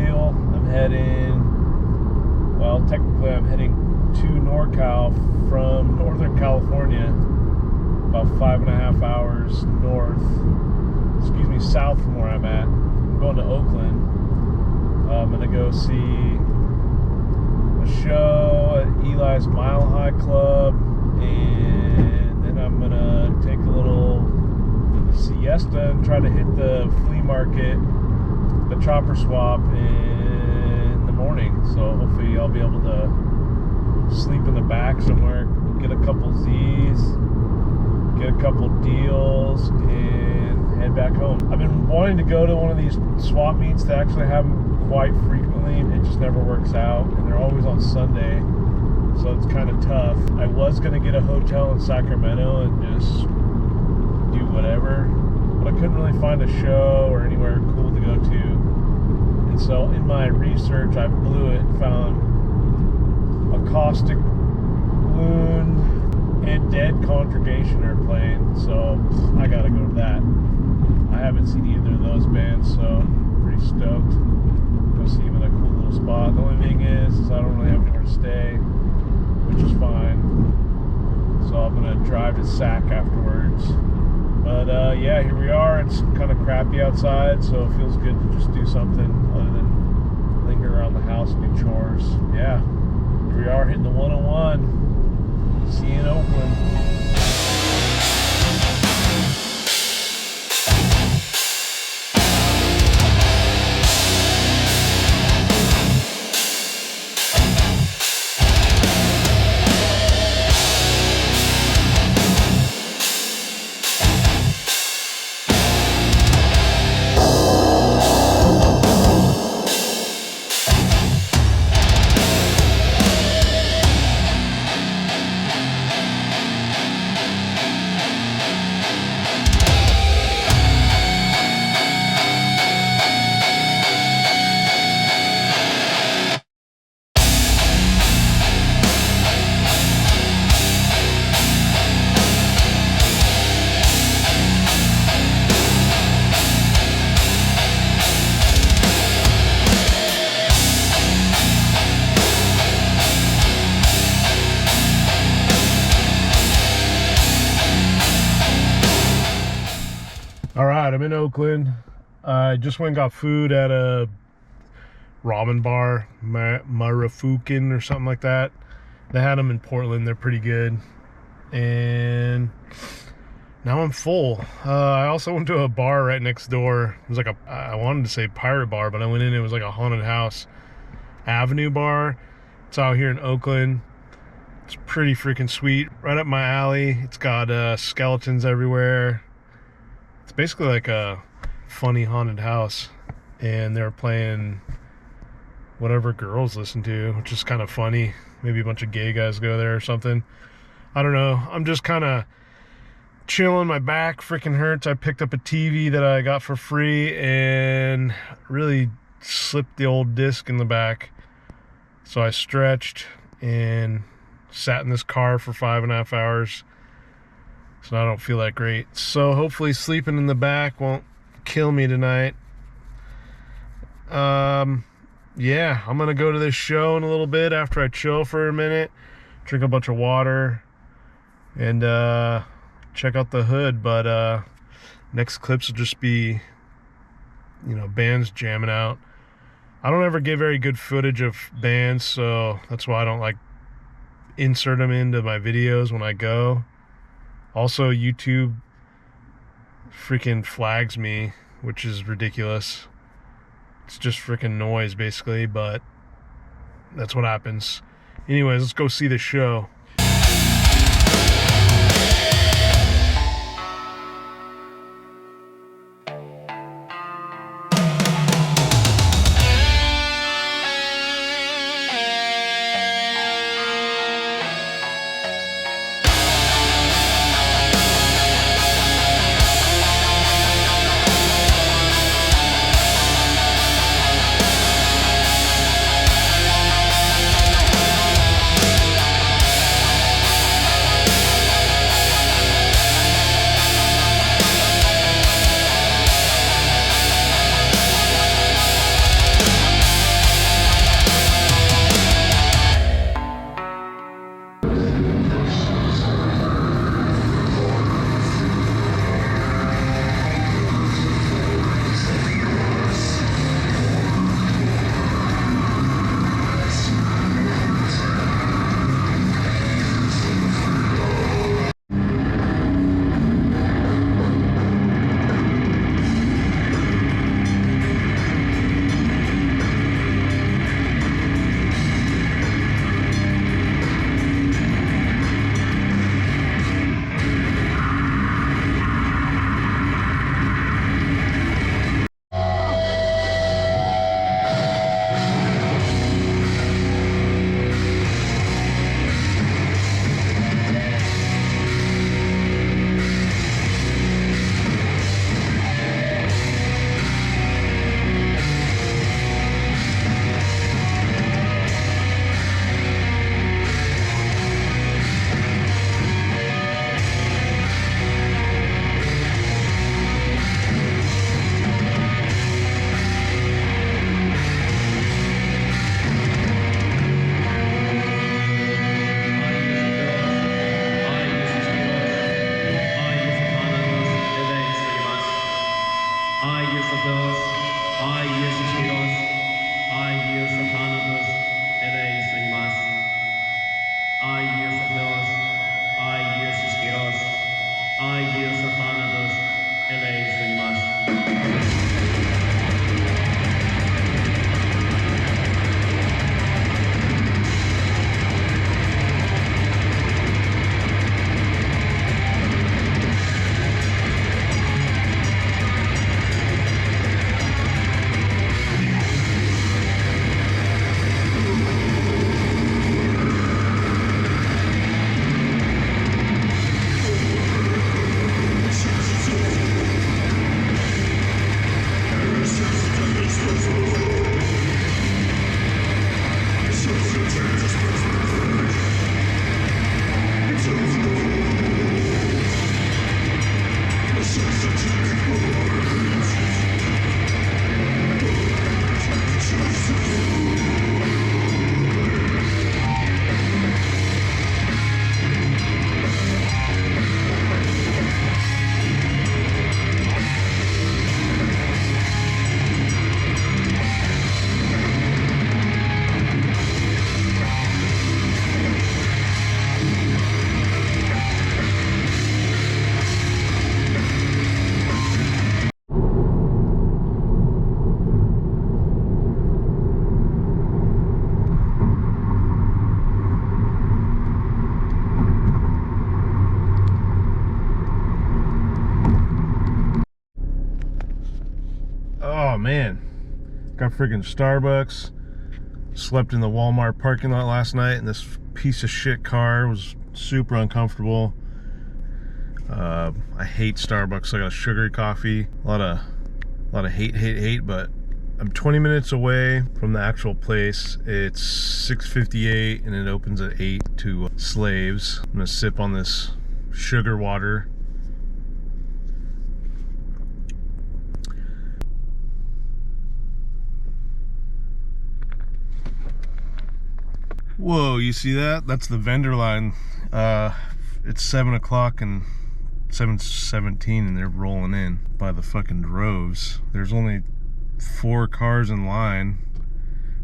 wheel. I'm heading, well, technically I'm heading to NorCal from Northern California, about 5.5 hours south from where I'm at. I'm going to Oakland. I'm gonna go see a show at Eli's Mile High Club, and then I'm gonna take a little siesta and try to hit the flea market, the chopper swap in the morning. So hopefully I'll be able to sleep in the back somewhere, get a couple Z's, get a couple deals, and head back home. I've been wanting to go to one of these swap meets to actually have them quite frequently. It just never works out, and they're always on Sunday, so it's kind of tough. I was going to get a hotel in Sacramento and just do whatever, but I couldn't really find a show or anywhere cool to go to. And so in my research, I blew it and found a Caustic Loon and Dead Congregation are playing, so I gotta go to that. I haven't seen either of those bands, so I'm pretty stoked. Go see them in a cool little spot. The only thing is I don't really have anywhere to stay, which is fine. So I'm gonna drive to Sac afterwards. But yeah, here we are. It's kind of crappy outside, so it feels good to just do something other than linger around the house and do chores. Yeah, here we are hitting the 101. See you in Oakland. Alright, I'm in Oakland. I just went and got food at a ramen bar, Marafukin or something like that. They had them in Portland. They're pretty good. And now I'm full. I also went to a bar right next door. It was like I wanted to say pirate bar, but I went in, it was like a haunted house. Avenue bar. It's out here in Oakland. It's pretty freaking sweet. Right up my alley. It's got skeletons everywhere. It's basically like a funny haunted house, and they're playing whatever girls listen to, which is kind of funny. Maybe a bunch of gay guys go there or something. I don't know. I'm just kind of chilling. My back freaking hurts. I picked up a TV that I got for free and really slipped the old disc in the back. So I stretched and sat in this car for 5.5 hours. So I don't feel that great. So hopefully sleeping in the back won't kill me tonight. Yeah, I'm gonna go to this show in a little bit after I chill for a minute, drink a bunch of water, and check out the hood. But next clips will just be, you know, bands jamming out. I don't ever get very good footage of bands, so that's why I don't like insert them into my videos when I go. Also, YouTube freaking flags me, which is ridiculous. It's just freaking noise, basically, but that's what happens. Anyways, let's go see the show. man, got freaking Starbucks. Slept in the Walmart parking lot last night in this piece of shit car. It was super uncomfortable. I hate Starbucks. I got a sugary coffee. A lot of hate, but I'm 20 minutes away from the actual place. It's 6:58 and it opens at 8 to slaves. I'm gonna sip on this sugar water. Whoa, you see that? That's the vendor line. It's 7 o'clock and 7:17 and they're rolling in by the fucking droves. There's only 4 cars in line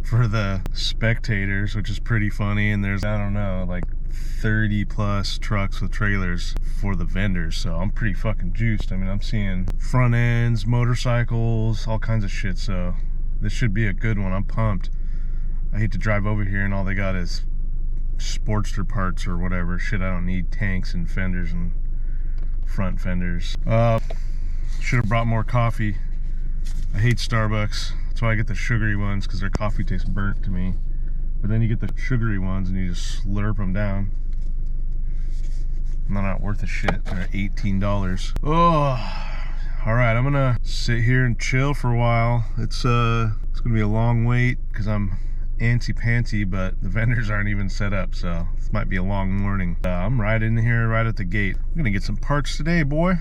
for the spectators, which is pretty funny, and there's, I don't know, like 30 plus trucks with trailers for the vendors, so I'm pretty fucking juiced. I mean, I'm seeing front ends, motorcycles, all kinds of shit, so this should be a good one. I'm pumped. I hate to drive over here and all they got is Sportster parts or whatever shit. I don't need tanks and fenders and front fenders. Should have brought more coffee. I hate Starbucks. That's why I get the sugary ones, because their coffee tastes burnt to me. But then you get the sugary ones and you just slurp them down. And they're not worth a shit. They're $18. Oh, all right. I'm gonna sit here and chill for a while. It's gonna be a long wait because I'm antsy-pantsy, but the vendors aren't even set up, so this might be a long morning. I'm right in here, right at the gate. I'm gonna get some parts today, boy.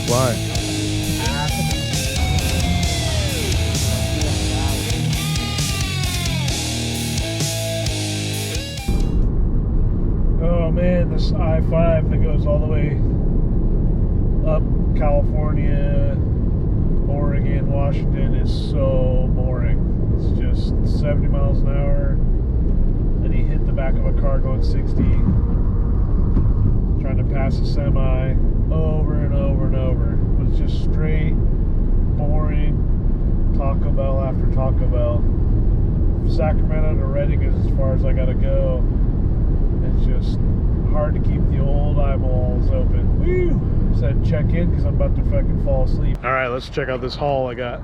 Why? Oh man, this I-5 that goes all the way up California, Oregon, Washington is so boring. It's just 70 miles an hour, and he hit the back of a car going 60, trying to pass a semi over and over and over. It was just straight, boring Taco Bell after Taco Bell. Sacramento to Redding is as far as I gotta go. It's just hard to keep the old eyeballs open. Woo! Said check in because I'm about to fucking fall asleep. All right, let's check out this haul I got.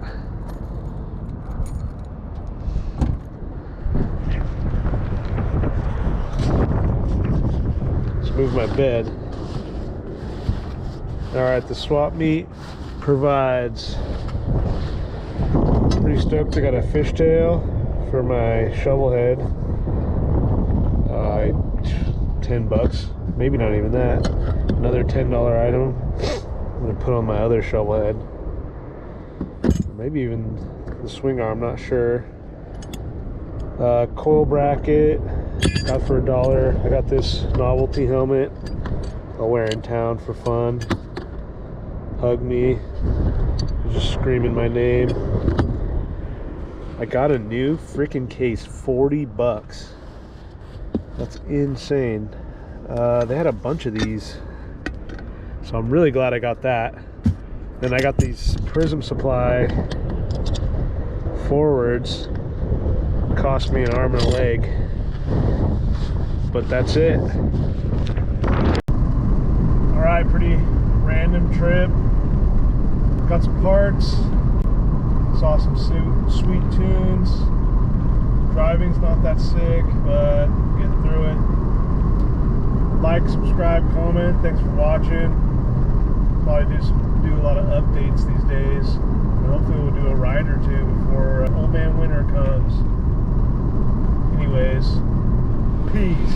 Let's move my bed. All right, the swap meet provides. Pretty stoked. I got a fishtail for my Shovelhead. 10 bucks. Maybe not even that. Another $10 item. I'm gonna put on my other Shovelhead. Maybe even the swing arm, not sure. Coil bracket, got for $1. I got this novelty helmet I'll wear in town for fun. Hug me, just screaming my name. I got a new freaking case, 40 bucks. That's insane. They had a bunch of these, so I'm really glad I got that. Then I got these Prism Supply forwards. Cost me an arm and a leg, but that's it. All right, pretty random trip. Got some parts, saw some sweet tunes. Driving's not that sick, but getting through it. Like, subscribe, comment. Thanks for watching. Probably just do a lot of updates these days, and hopefully we'll do a ride or two before old man winter comes. Anyways, peace.